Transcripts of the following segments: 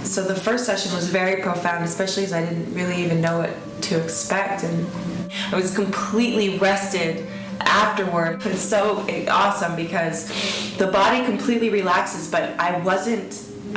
So the first session was very profound, especially as I didn't really even know what to expect, and I was completely rested afterward. It's so awesome because the body completely relaxes, but I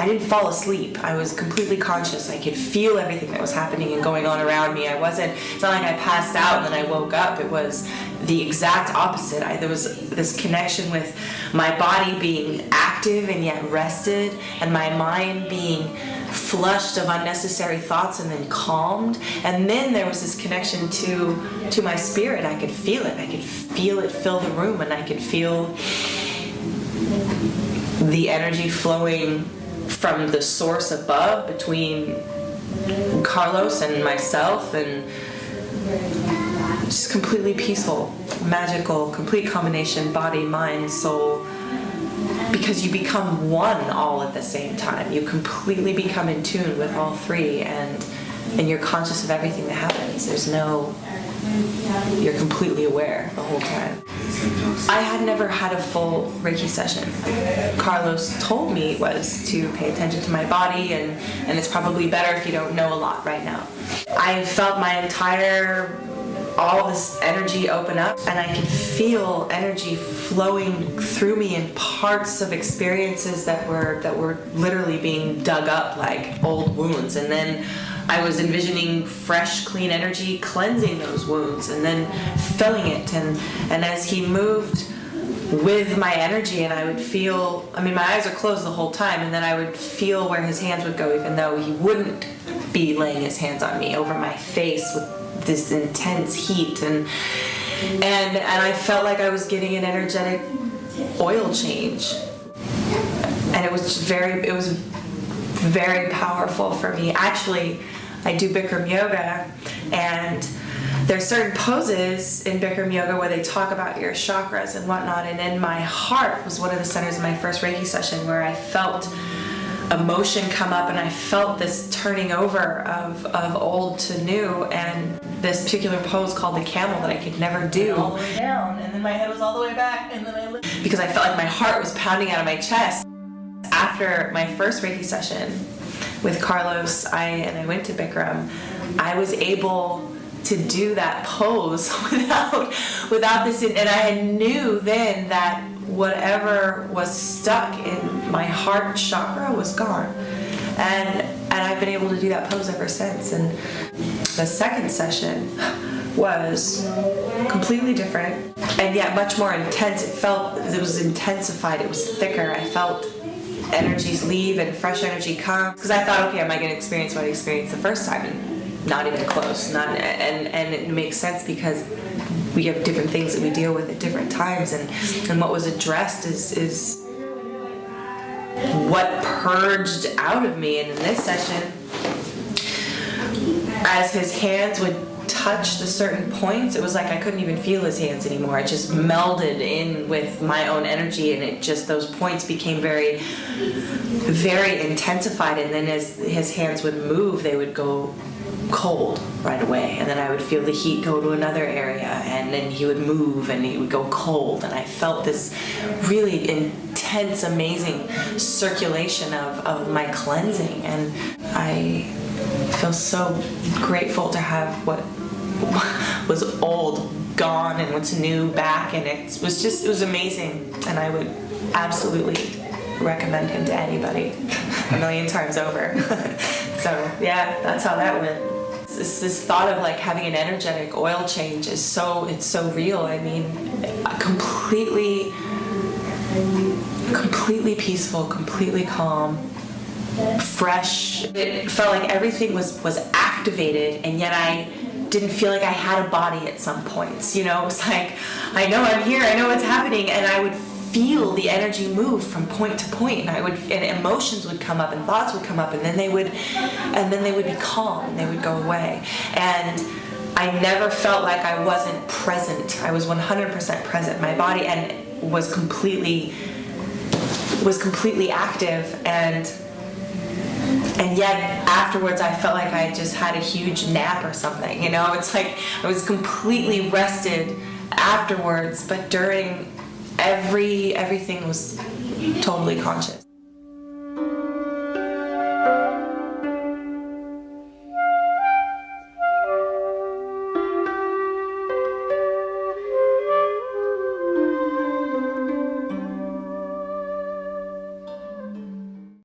didn't fall asleep. I was completely conscious. I could feel everything that was happening and going on around me. It's not like I passed out and then I woke up. It was the exact opposite. There was this connection with my body being active and yet rested, and my mind being flushed of unnecessary thoughts and then calmed. And then there was this connection to my spirit. I could feel it. I could feel it fill the room, and I could feel the energy flowing from the source above between Carlos and myself, and just completely peaceful, magical, complete combination, body, mind, soul, because you become one all at the same time. You completely become in tune with all three, and you're conscious of everything that happens. You're completely aware the whole time. I had never had a full Reiki session. Carlos told me was to pay attention to my body, and it's probably better if you don't know a lot right now. I felt all this energy open up, and I could feel energy flowing through me in parts of experiences that were literally being dug up like old wounds, and then I was envisioning fresh, clean energy cleansing those wounds and then filling it. And as he moved with my energy, and I would feel, my eyes are closed the whole time, and then I would feel where his hands would go, even though he wouldn't be laying his hands on me, over my face with this intense heat. And I felt like I was getting an energetic oil change. And it was very powerful for me. Actually, I do Bikram yoga, and there's certain poses in Bikram yoga where they talk about your chakras and whatnot, and in my heart was one of the centers of my first Reiki session, where I felt emotion come up, and I felt this turning over of old to new, and this particular pose called the camel that I could never do. All the way down, and then my head was all the way back, and then because I felt like my heart was pounding out of my chest. After my first Reiki session with Carlos, I went to Bikram, I was able to do that pose without this, and I knew then that whatever was stuck in my heart chakra was gone, and I've been able to do that pose ever since. And the second session was completely different, and yet much more intense. It was intensified, it was thicker. I felt energies leave and fresh energy come, because I thought, okay, am I going to experience what I experienced the first time? And not even close. And it makes sense, because we have different things that we deal with at different times, and what was addressed is what purged out of me. And in this session, as his hands would touch the certain points, it was like I couldn't even feel his hands anymore. It just melded in with my own energy, and those points became very, very intensified. And then as his hands would move, they would go cold right away, and then I would feel the heat go to another area, and then he would move and he would go cold, and I felt this really intense, amazing circulation of my cleansing. And I feel so grateful to have what was old gone and what's new back, and it was amazing, and I would absolutely recommend him to anybody a million times over. So yeah, that's how that went. This thought of like having an energetic oil change it's so real. Completely peaceful, completely calm, fresh. It felt like everything was activated, and yet I didn't feel like I had a body at some points. It was like, I know I'm here, I know what's happening, and I would feel the energy move from point to point, and emotions would come up and thoughts would come up, and then they would be calm and they would go away. And I never felt like I wasn't present. I was 100% present. My body was completely active, and yet afterwards I felt like I just had a huge nap or something. It's like I was completely rested afterwards, but during everything was totally conscious.